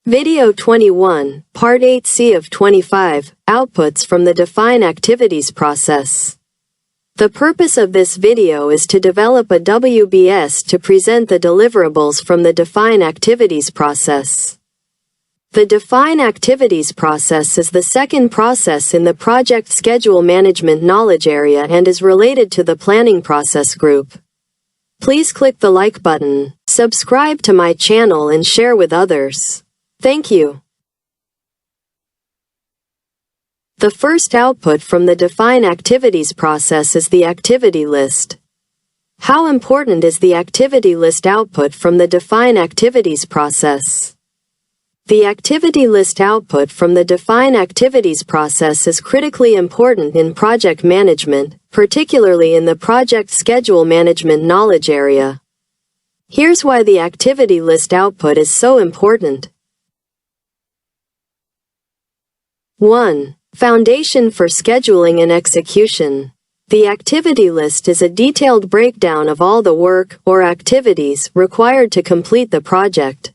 Video 21, Part 8C of 25, Outputs from the Define Activities process. The purpose of this video is to develop a WBS to present the deliverables from the Define Activities process. The Define Activities process is the second process in the Project Schedule Management knowledge area and is related to the Planning Process group. Please click the like button, subscribe to my channel and share with others. Thank you. The first output from the Define Activities process is the activity list. How important is the activity list output from the Define Activities process? The activity list output from the Define Activities process is critically important in project management, particularly in the Project Schedule Management knowledge area. Here's why the activity list output is so important. 1. Foundation for scheduling and execution. The activity list is a detailed breakdown of all the work or activities required to complete the project.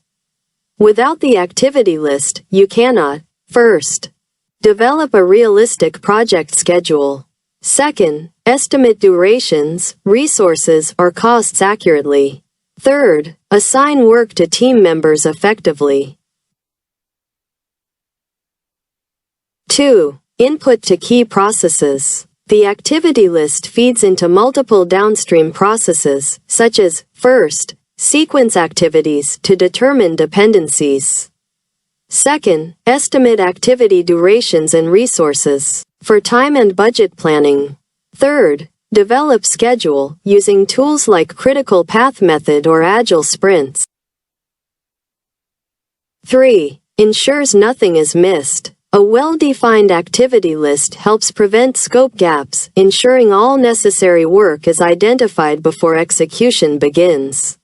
Without the activity list, you cannot, first, develop a realistic project schedule. Second, estimate durations, resources, or costs accurately. Third, assign work to team members effectively. 2. Input to key processes. The activity list feeds into multiple downstream processes, such as, first, sequence activities to determine dependencies. Second, estimate activity durations and resources for time and budget planning. Third, develop schedule using tools like critical path method or agile sprints. 3. Ensures nothing is missed. A well-defined activity list helps prevent scope gaps, ensuring all necessary work is identified before execution begins.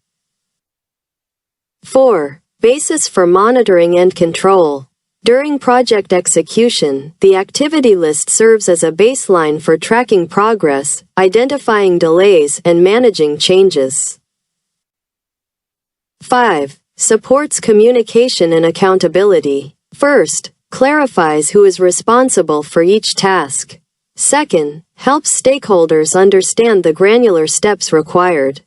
4. Basis for monitoring and control. During project execution, the activity list serves as a baseline for tracking progress, identifying delays, and managing changes. 5. Supports communication and accountability. First, clarifies who is responsible for each task. Second, helps stakeholders understand the granular steps required.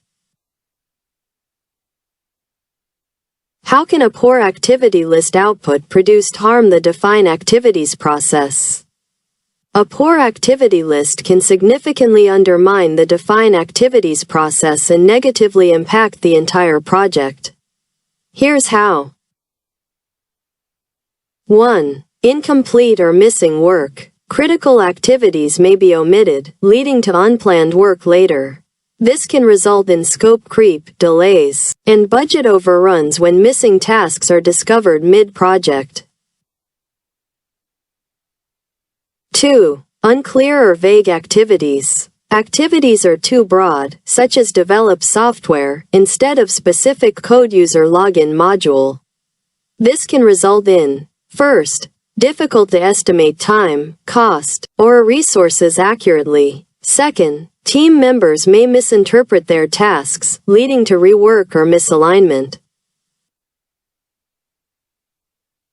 How can a poor activity list output produced harm the Define Activities process? A poor activity list can significantly undermine the Define Activities process and negatively impact the entire project. Here's how. 1. Incomplete or missing work. Critical activities may be omitted, leading to unplanned work later. This can result in scope creep, delays, and budget overruns when missing tasks are discovered mid-project. 2. Unclear or vague activities. Activities are too broad, such as develop software, instead of specific code user login module. This can result in, first, difficult to estimate time, cost, or resources accurately. Second, team members may misinterpret their tasks, leading to rework or misalignment.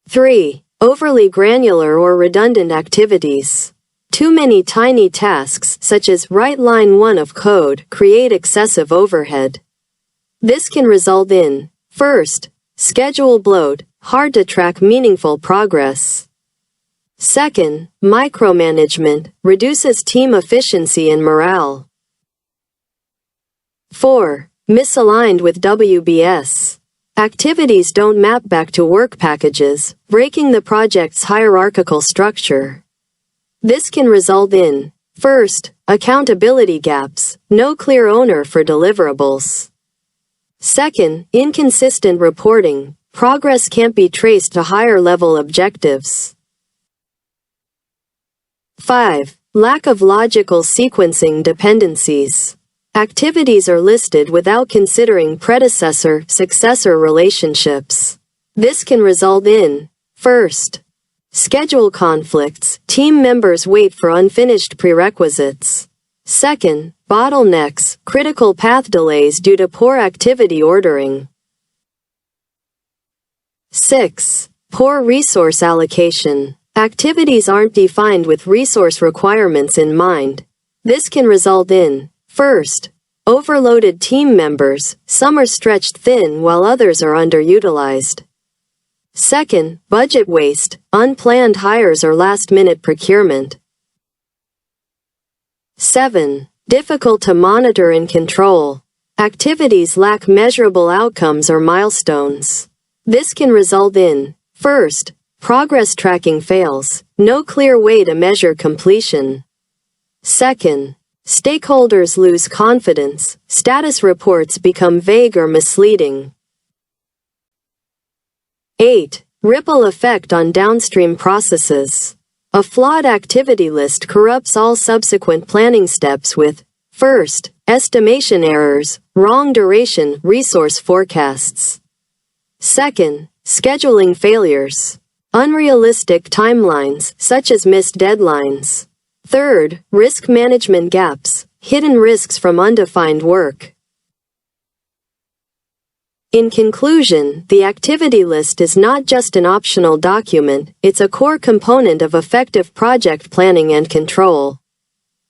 3. Overly granular or redundant activities. Too many tiny tasks, such as write line 1 of code, create excessive overhead. This can result in, first, schedule bloat, hard to track meaningful progress. Second, micromanagement, reduces team efficiency and morale. 4. Misaligned with WBS. Activities don't map back to work packages, breaking the project's hierarchical structure. This can result in, first, accountability gaps, no clear owner for deliverables. Second, inconsistent reporting, progress can't be traced to higher-level objectives. 5. Lack of logical sequencing dependencies. Activities are listed without considering predecessor-successor relationships. This can result in, first, schedule conflicts, team members wait for unfinished prerequisites. Second, bottlenecks, critical path delays due to poor activity ordering. 6. Poor resource allocation. Activities aren't defined with resource requirements in mind. This can result in, first, overloaded team members, some are stretched thin while others are underutilized. Second, budget waste, unplanned hires or last-minute procurement. 7. Difficult to monitor and control. Activities lack measurable outcomes or milestones. This can result in, first, progress tracking fails, no clear way to measure completion. Second, stakeholders lose confidence, status reports become vague or misleading. 8. Ripple effect on downstream processes. A flawed activity list corrupts all subsequent planning steps with, first, estimation errors, wrong duration, resource forecasts. Second, scheduling failures. Unrealistic timelines, such as missed deadlines. Third, risk management gaps, hidden risks from undefined work. In conclusion, the activity list is not just an optional document, it's a core component of effective project planning and control.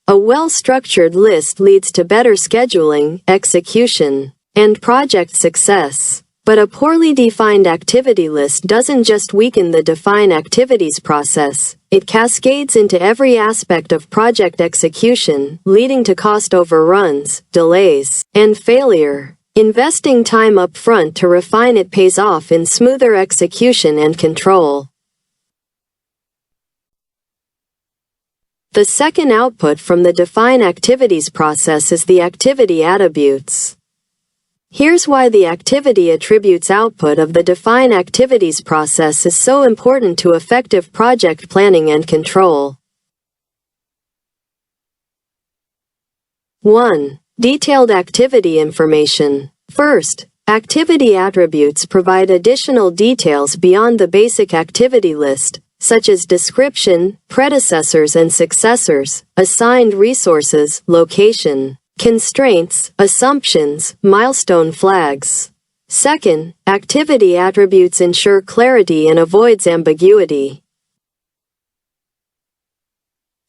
A well-structured list leads to better scheduling, execution, and project success. But a poorly defined activity list doesn't just weaken the define activities process, it cascades into every aspect of project execution, leading to cost overruns, delays, and failure. Investing time up front to refine it pays off in smoother execution and control. The second output from the define activities process is the activity attributes. Here's why the activity attributes output of the define activities process is so important to effective project planning and control. 1. Detailed activity information. First, activity attributes provide additional details beyond the basic activity list, such as description, predecessors and successors, assigned resources, location, constraints, assumptions, milestone flags. Second, activity attributes ensure clarity and avoids ambiguity.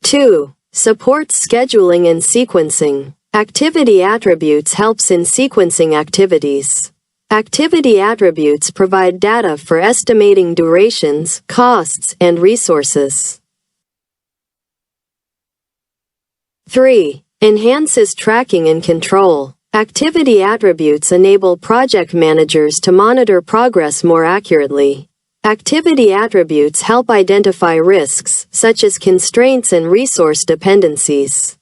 2. Supports scheduling and sequencing. Activity attributes helps in sequencing activities. Activity attributes provide data for estimating durations, costs, and resources. 3. Enhances tracking and control. Activity attributes enable project managers to monitor progress more accurately. Activity attributes help identify risks, such as constraints and resource dependencies.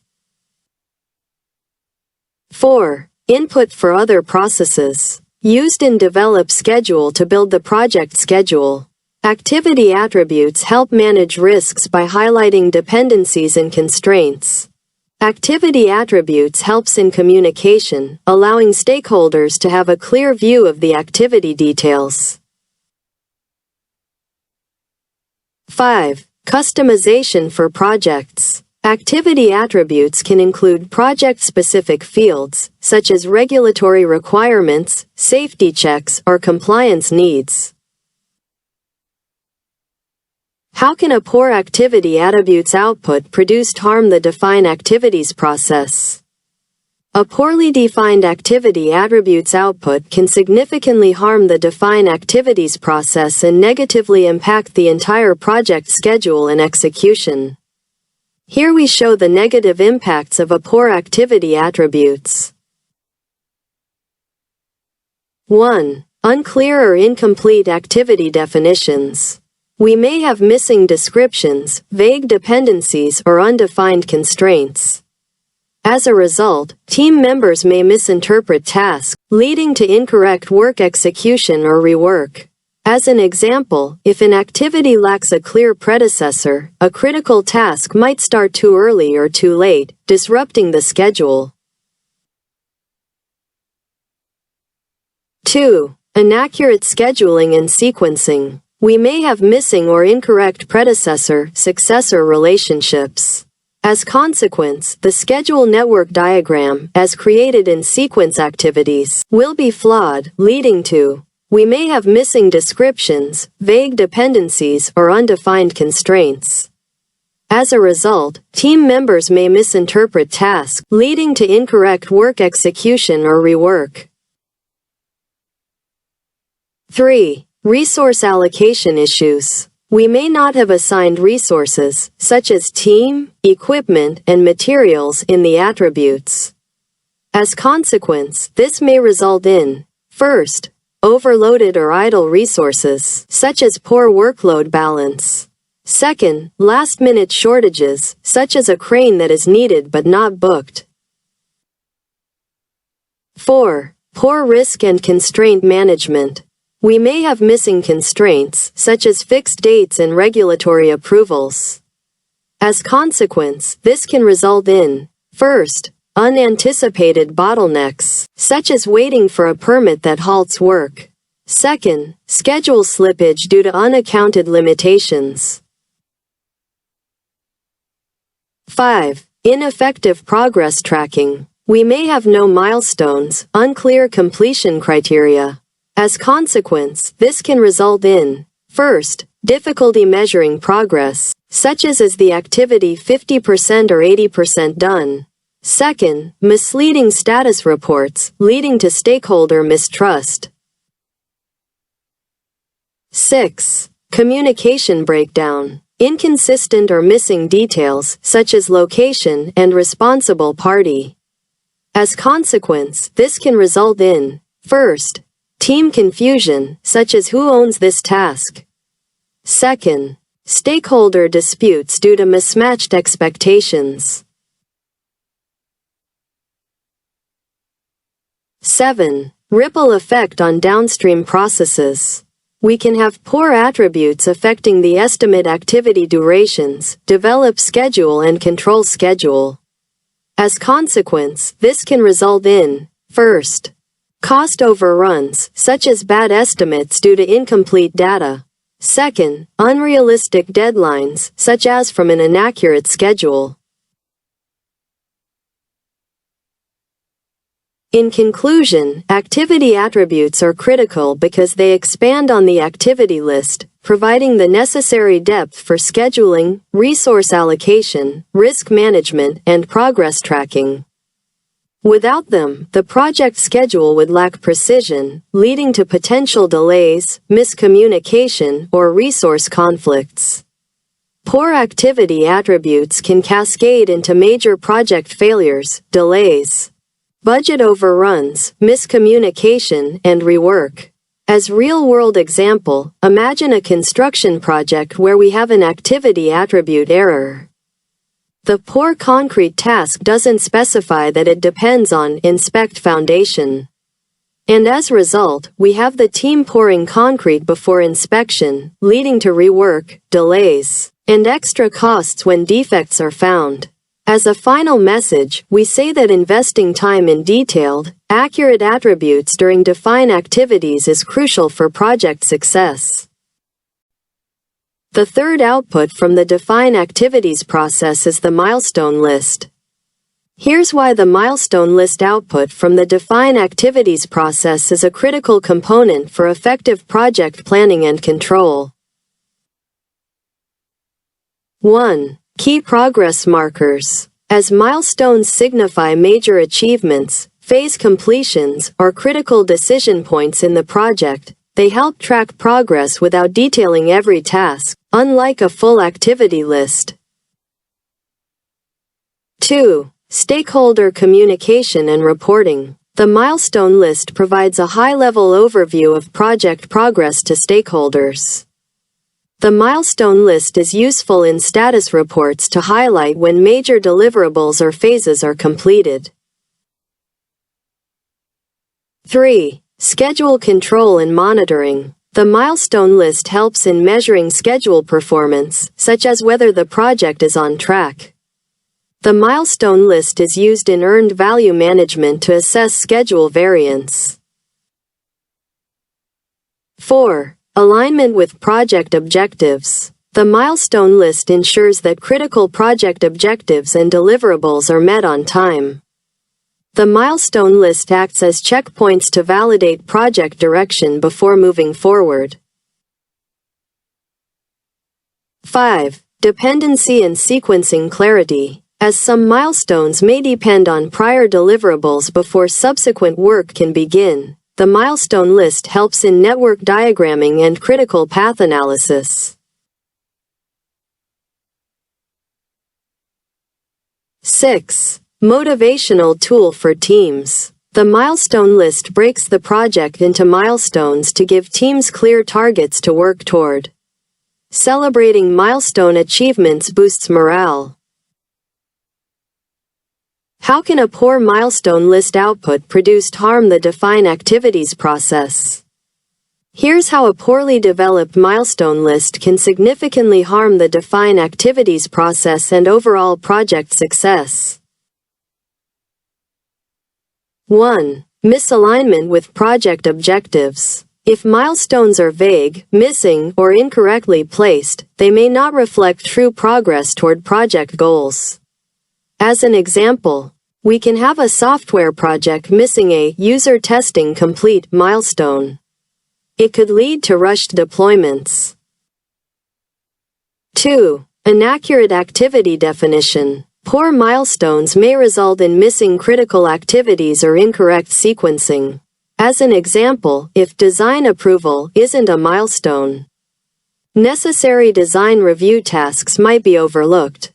4. Input for other processes. Used in develop schedule to build the project schedule. Activity attributes help manage risks by highlighting dependencies and constraints. Activity attributes helps in communication, allowing stakeholders to have a clear view of the activity details. 5. Customization for projects. Activity attributes can include project-specific fields, such as regulatory requirements, safety checks, or compliance needs. How can a poor activity attributes output produced harm the define activities process? A poorly defined activity attributes output can significantly harm the define activities process and negatively impact the entire project schedule and execution. Here we show the negative impacts of a poor activity attributes. 1. Unclear or incomplete activity definitions. We may have missing descriptions, vague dependencies, or undefined constraints. As a result, team members may misinterpret tasks, leading to incorrect work execution or rework. As an example, if an activity lacks a clear predecessor, a critical task might start too early or too late, disrupting the schedule. 2. Inaccurate scheduling and sequencing. We may have missing or incorrect predecessor-successor relationships. As consequence, the schedule network diagram, as created in sequence activities, will be flawed, leading to we may have missing descriptions, vague dependencies, or undefined constraints. As a result, team members may misinterpret tasks, leading to incorrect work execution or rework. 3. Resource allocation issues. We may not have assigned resources, such as team, equipment, and materials, in the attributes. As consequence, this may result in, first, overloaded or idle resources, such as poor workload balance. Second, last-minute shortages, such as a crane that is needed but not booked. 4. Poor risk and constraint management. We may have missing constraints, such as fixed dates and regulatory approvals. As consequence, this can result in, first, unanticipated bottlenecks, such as waiting for a permit that halts work. Second, schedule slippage due to unaccounted limitations. 5. Ineffective progress tracking. We may have no milestones, unclear completion criteria. As consequence, this can result in, first, difficulty measuring progress, such as is the activity 50% or 80% done. Second, misleading status reports, leading to stakeholder mistrust. 6. Communication breakdown. Inconsistent or missing details, such as location and responsible party. As consequence, this can result in, first, team confusion, such as who owns this task. Second, stakeholder disputes due to mismatched expectations. 7. Ripple effect on downstream processes. We can have poor attributes affecting the estimate activity durations, develop schedule and control schedule. As consequence, this can result in, first, cost overruns, such as bad estimates due to incomplete data. Second, unrealistic deadlines, such as from an inaccurate schedule. In conclusion, activity attributes are critical because they expand on the activity list, providing the necessary depth for scheduling, resource allocation, risk management, and progress tracking. Without them, the project schedule would lack precision, leading to potential delays, miscommunication, or resource conflicts. Poor activity attributes can cascade into major project failures, delays, budget overruns, miscommunication, and rework. As real-world example, imagine a construction project where we have an activity attribute error. The poor concrete task doesn't specify that it depends on inspect foundation. And as a result, we have the team pouring concrete before inspection, leading to rework, delays, and extra costs when defects are found. As a final message, we say that investing time in detailed, accurate attributes during define activities is crucial for project success. The third output from the define activities process is the milestone list. Here's why the milestone list output from the define activities process is a critical component for effective project planning and control. 1. Key progress markers. As milestones signify major achievements, phase completions, or critical decision points in the project, they help track progress without detailing every task, unlike a full activity list. 2. Stakeholder communication and reporting. The milestone list provides a high-level overview of project progress to stakeholders. The milestone list is useful in status reports to highlight when major deliverables or phases are completed. 3. Schedule control and monitoring. The milestone list helps in measuring schedule performance, such as whether the project is on track. The milestone list is used in earned value management to assess schedule variance. 4. Alignment with project objectives. The milestone list ensures that critical project objectives and deliverables are met on time. The milestone list acts as checkpoints to validate project direction before moving forward. 5. Dependency and sequencing clarity. As some milestones may depend on prior deliverables before subsequent work can begin, the milestone list helps in network diagramming and critical path analysis. 6. Motivational tool for teams. The milestone list breaks the project into milestones to give teams clear targets to work toward. Celebrating milestone achievements boosts morale. How can a poor milestone list output produced harm the define activities process? Here's how a poorly developed milestone list can significantly harm the define activities process and overall project success. 1. Misalignment with project objectives. If milestones are vague, missing, or incorrectly placed, they may not reflect true progress toward project goals. As an example, we can have a software project missing a user testing complete milestone. It could lead to rushed deployments. 2. Inaccurate activity definition. Poor milestones may result in missing critical activities or incorrect sequencing. As an example, if design approval isn't a milestone, necessary design review tasks might be overlooked.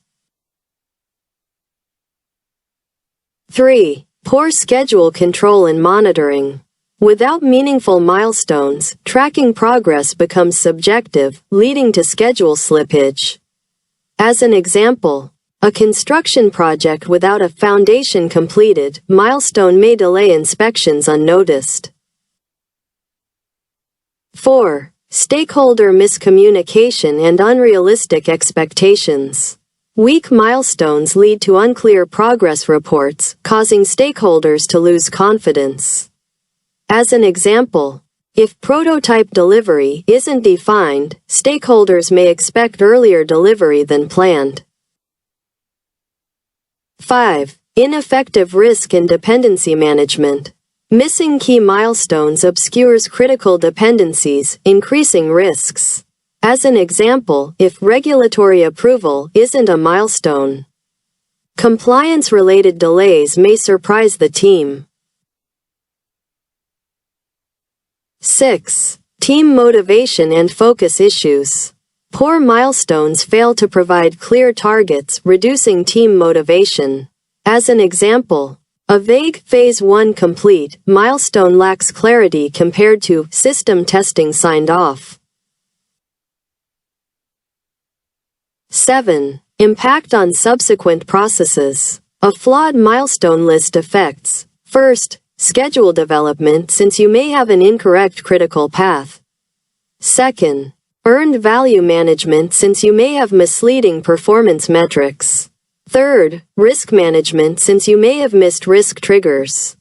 3. Poor schedule control and monitoring. Without meaningful milestones, tracking progress becomes subjective, leading to schedule slippage. As an example, a construction project without a foundation completed milestone may delay inspections unnoticed. 4. Stakeholder miscommunication and unrealistic expectations. Weak milestones lead to unclear progress reports, causing stakeholders to lose confidence. As an example, if prototype delivery isn't defined, stakeholders may expect earlier delivery than planned. 5. Ineffective risk and dependency management. Missing key milestones obscures critical dependencies, increasing risks. As an example, if regulatory approval isn't a milestone, compliance-related delays may surprise the team. 6. Team motivation and focus issues. Poor milestones fail to provide clear targets, reducing team motivation. As an example, a vague Phase 1 complete milestone lacks clarity compared to system testing signed off. 7. Impact on subsequent processes. A flawed milestone list affects, first, schedule development since you may have an incorrect critical path. Second, earned value management since you may have misleading performance metrics. Third, risk management since you may have missed risk triggers.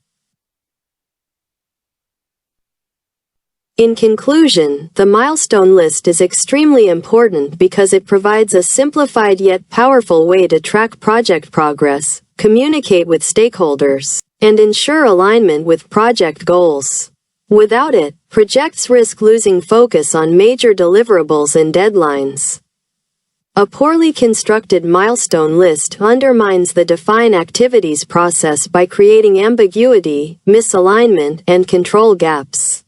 In conclusion, the milestone list is extremely important because it provides a simplified yet powerful way to track project progress, communicate with stakeholders, and ensure alignment with project goals. Without it, projects risk losing focus on major deliverables and deadlines. A poorly constructed milestone list undermines the define activities process by creating ambiguity, misalignment, and control gaps.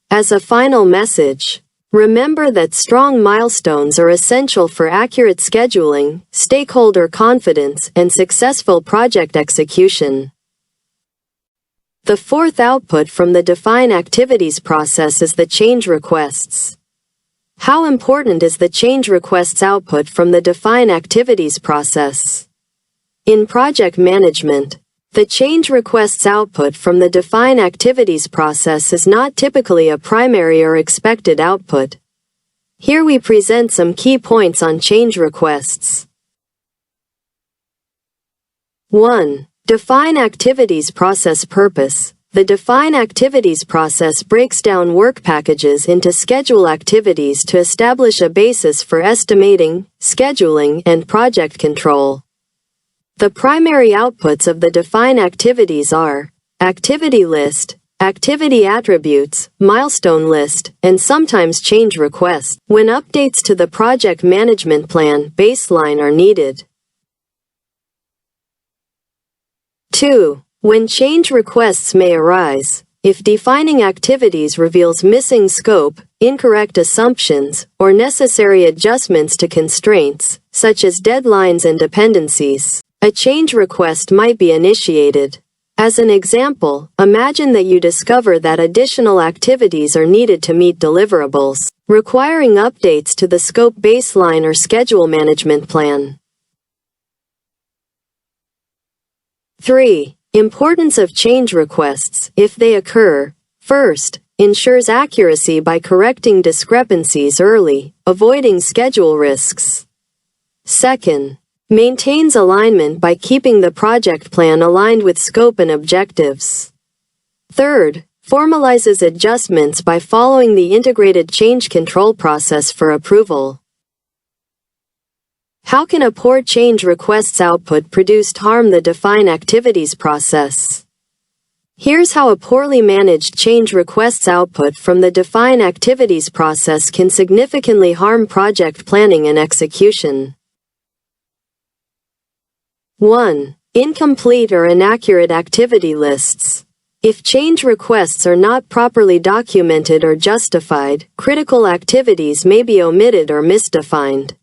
As a final message, remember that strong milestones are essential for accurate scheduling, stakeholder confidence, and successful project execution. The fourth output from the define activities process is the change requests. How important is the change requests output from the define activities process? In project management, the change requests output from the define activities process is not typically a primary or expected output. Here we present some key points on change requests. 1. Define activities process purpose. The define activities process breaks down work packages into schedule activities to establish a basis for estimating, scheduling, and project control. The primary outputs of the define activities are activity list, activity attributes, milestone list, and sometimes change requests when updates to the project management plan baseline are needed. 2. When change requests may arise, if defining activities reveals missing scope, incorrect assumptions, or necessary adjustments to constraints, such as deadlines and dependencies, a change request might be initiated. As an example, imagine that you discover that additional activities are needed to meet deliverables, requiring updates to the scope baseline or schedule management plan. 3. Importance of change requests, if they occur. First, ensures accuracy by correcting discrepancies early, avoiding schedule risks. Second, maintains alignment by keeping the project plan aligned with scope and objectives. Third, formalizes adjustments by following the integrated change control process for approval. How can a poor change requests output produced harm the define activities process? Here's how a poorly managed change requests output from the define activities process can significantly harm project planning and execution. 1. Incomplete or inaccurate activity lists. If change requests are not properly documented or justified, critical activities may be omitted or misdefined.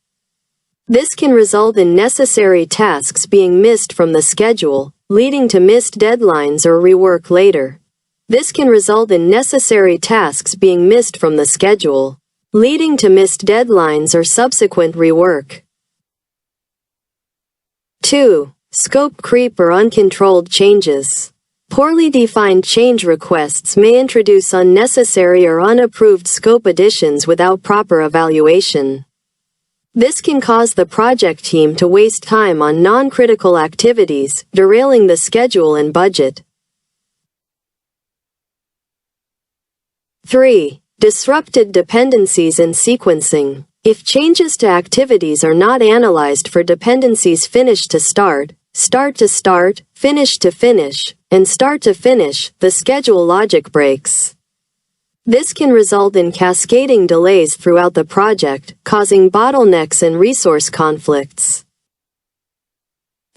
This can result in necessary tasks being missed from the schedule, leading to missed deadlines or rework later. This can result in necessary tasks being missed from the schedule, leading to missed deadlines or subsequent rework. 2. Scope creep or uncontrolled changes. Poorly defined change requests may introduce unnecessary or unapproved scope additions without proper evaluation. This can cause the project team to waste time on non-critical activities, derailing the schedule and budget. 3. Disrupted dependencies and sequencing. If changes to activities are not analyzed for dependencies finish to start, start to start, finish to finish, and start to finish, the schedule logic breaks. This can result in cascading delays throughout the project, causing bottlenecks and resource conflicts.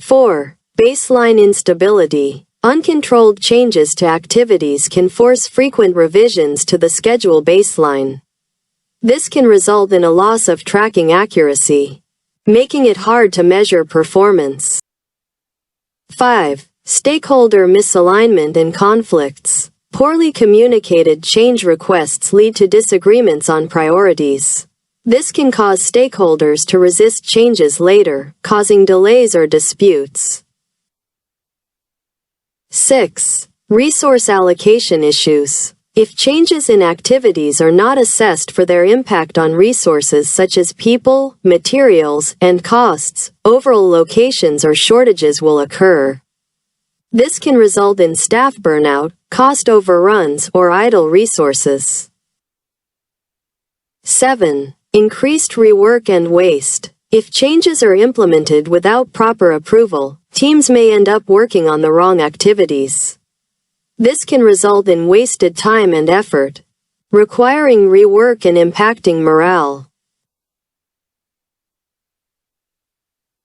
4. Baseline instability. Uncontrolled changes to activities can force frequent revisions to the schedule baseline. This can result in a loss of tracking accuracy, making it hard to measure performance. 5. Stakeholder misalignment and conflicts. Poorly communicated change requests lead to disagreements on priorities. This can cause stakeholders to resist changes later, causing delays or disputes. 6. Resource allocation issues. If changes in activities are not assessed for their impact on resources such as people, materials, and costs, overall locations or shortages will occur. This can result in staff burnout, cost overruns, or idle resources. 7. Increased rework and waste. If changes are implemented without proper approval, teams may end up working on the wrong activities. This can result in wasted time and effort, requiring rework and impacting morale.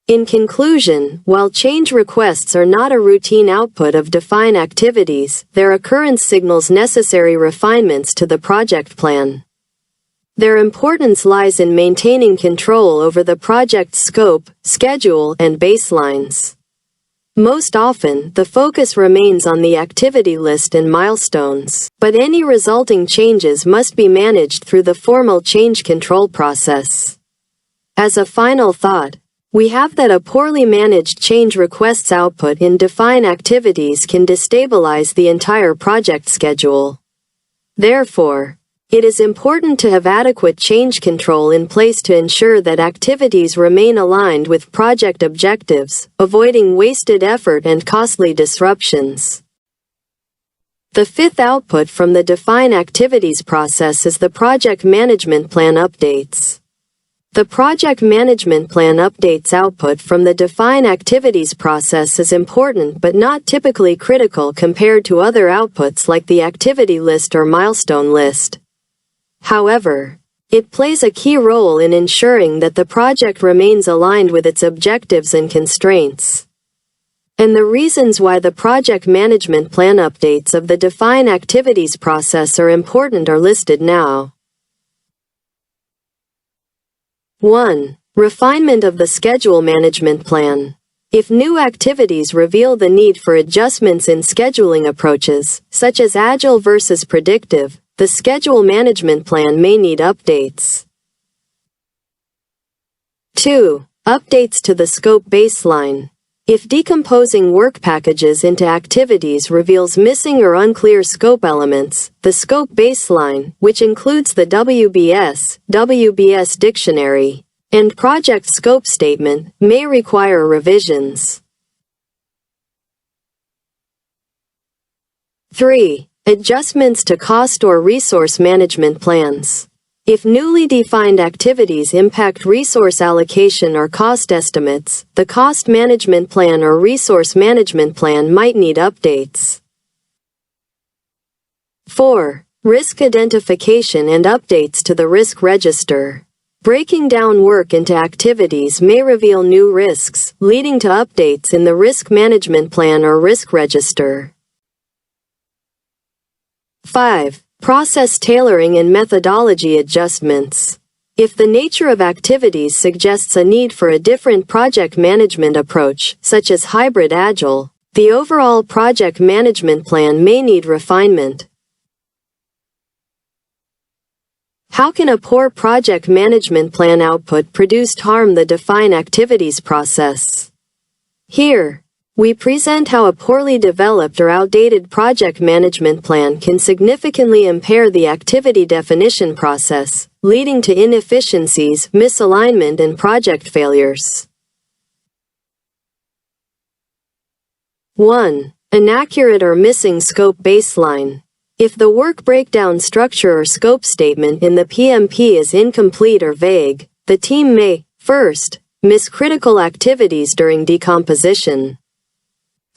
In conclusion, while change requests are not a routine output of define activities, their occurrence signals necessary refinements to the project plan. Their importance lies in maintaining control over the project's scope, schedule, and baselines. Most often, the focus remains on the activity list and milestones, but any resulting changes must be managed through the formal change control process. As a final thought, we have that a poorly managed change requests output in define activities can destabilize the entire project schedule. Therefore, it is important to have adequate change control in place to ensure that activities remain aligned with project objectives, avoiding wasted effort and costly disruptions. The fifth output from the define activities process is the project management plan updates. The project management plan updates output from the define activities process is important but not typically critical compared to other outputs like the activity list or milestone list. However, it plays a key role in ensuring that the project remains aligned with its objectives and constraints. And the reasons why the project management plan updates of the define activities process are important are listed now. 1. Refinement of the schedule management plan. If new activities reveal the need for adjustments in scheduling approaches, such as agile versus predictive, the schedule management plan may need updates. 2. Updates to the scope baseline. If decomposing work packages into activities reveals missing or unclear scope elements, the scope baseline, which includes the WBS dictionary, and project scope statement, may require revisions. 3. Adjustments to cost or resource management plans. If newly defined activities impact resource allocation or cost estimates, the cost management plan or resource management plan might need updates. 4. Risk identification and updates to the risk register. Breaking down work into activities may reveal new risks, leading to updates in the risk management plan or risk register. 5. Process tailoring and methodology adjustments. If the nature of activities suggests a need for a different project management approach, such as hybrid agile, the overall project management plan may need refinement. How can a poor project management plan output produced harm the define activities process? Here, we present how a poorly developed or outdated project management plan can significantly impair the activity definition process, leading to inefficiencies, misalignment, and project failures. 1. Inaccurate or missing scope baseline. If the work breakdown structure or scope statement in the PMP is incomplete or vague, the team may, first, miss critical activities during decomposition.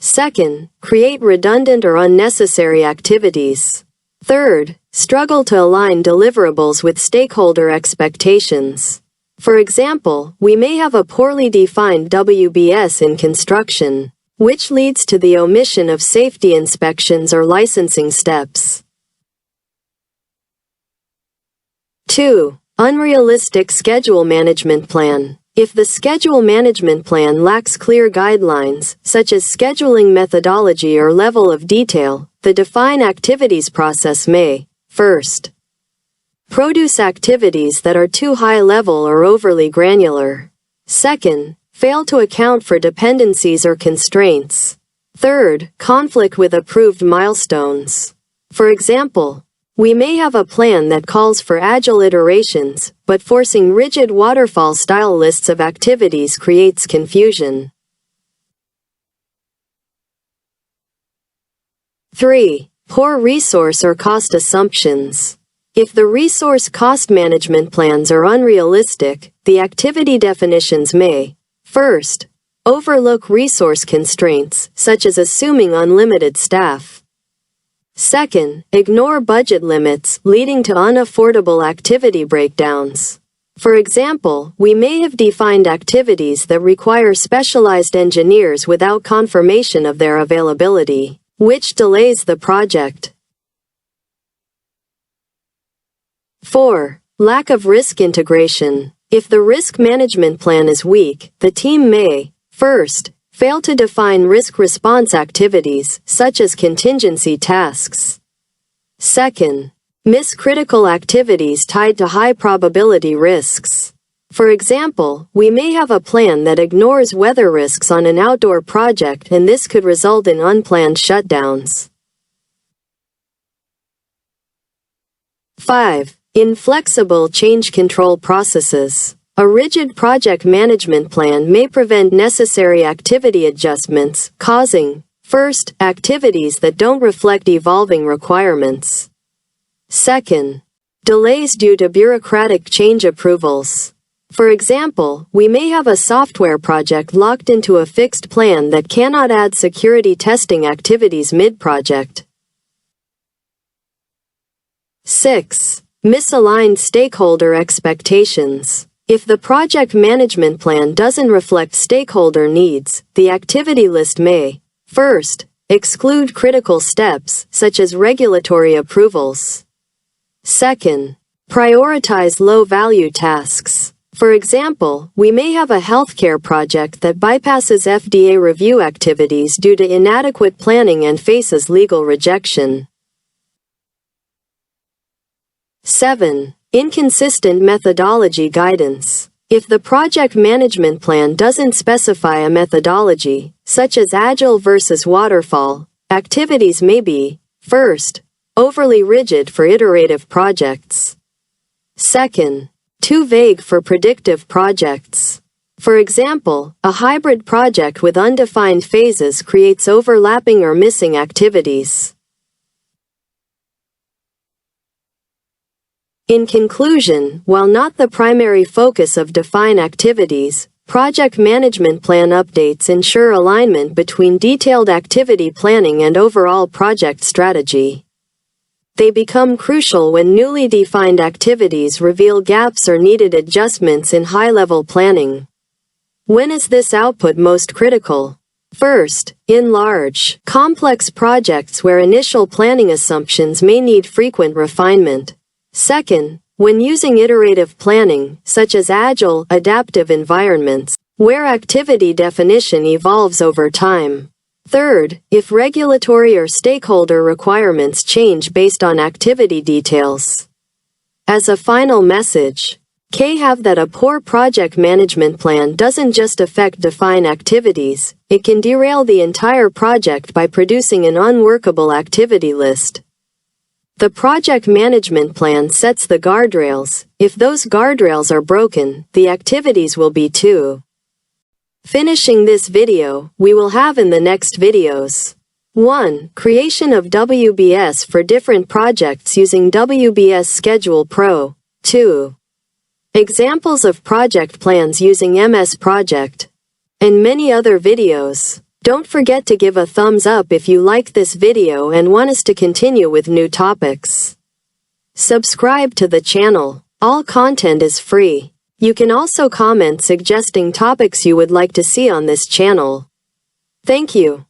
Second, create redundant or unnecessary activities. Third, struggle to align deliverables with stakeholder expectations. For example, we may have a poorly defined WBS in construction, which leads to the omission of safety inspections or licensing steps. 2. Unrealistic schedule management plan. If the schedule management plan lacks clear guidelines, such as scheduling methodology or level of detail, the define activities process may, first, produce activities that are too high level or overly granular. Second, fail to account for dependencies or constraints. Third, conflict with approved milestones. For example, we may have a plan that calls for agile iterations, but forcing rigid waterfall-style lists of activities creates confusion. 3. Poor resource or cost assumptions. If the resource cost management plans are unrealistic, the activity definitions may, first, overlook resource constraints, such as assuming unlimited staff. Second, ignore budget limits, leading to unaffordable activity breakdowns. For example, we may have defined activities that require specialized engineers without confirmation of their availability, which delays the project. 4. Lack of risk integration. If the risk management plan is weak, the team may, first, fail to define risk response activities, such as contingency tasks. Second, miss critical activities tied to high probability risks. For example, we may have a plan that ignores weather risks on an outdoor project, and this could result in unplanned shutdowns. 5. Inflexible change control processes. A rigid project management plan may prevent necessary activity adjustments, causing, first, activities that don't reflect evolving requirements. Second, delays due to bureaucratic change approvals. For example, we may have a software project locked into a fixed plan that cannot add security testing activities mid-project. 6. Misaligned stakeholder expectations. If the project management plan doesn't reflect stakeholder needs, the activity list may, first, exclude critical steps, such as regulatory approvals. Second, prioritize low-value tasks. For example, we may have a healthcare project that bypasses FDA review activities due to inadequate planning and faces legal rejection. 7. Inconsistent methodology guidance. If the project management plan doesn't specify a methodology, such as Agile versus Waterfall, activities may be, first, overly rigid for iterative projects. Second, too vague for predictive projects. For example, a hybrid project with undefined phases creates overlapping or missing activities. In conclusion, while not the primary focus of define activities, project management plan updates ensure alignment between detailed activity planning and overall project strategy. They become crucial when newly defined activities reveal gaps or needed adjustments in high-level planning. When is this output most critical? First, in large, complex projects where initial planning assumptions may need frequent refinement. Second, when using iterative planning, such as agile, adaptive environments, where activity definition evolves over time. Third, if regulatory or stakeholder requirements change based on activity details. As a final message, have that a poor project management plan doesn't just affect define activities, it can derail the entire project by producing an unworkable activity list. The project management plan sets the guardrails. If those guardrails are broken, the activities will be too. Finishing this video, we will have in the next videos. 1. Creation of WBS for different projects using WBS Schedule Pro. 2. Examples of project plans using MS Project. And many other videos. Don't forget to give a thumbs up if you like this video and want us to continue with new topics. Subscribe to the channel. All content is free. You can also comment suggesting topics you would like to see on this channel. Thank you.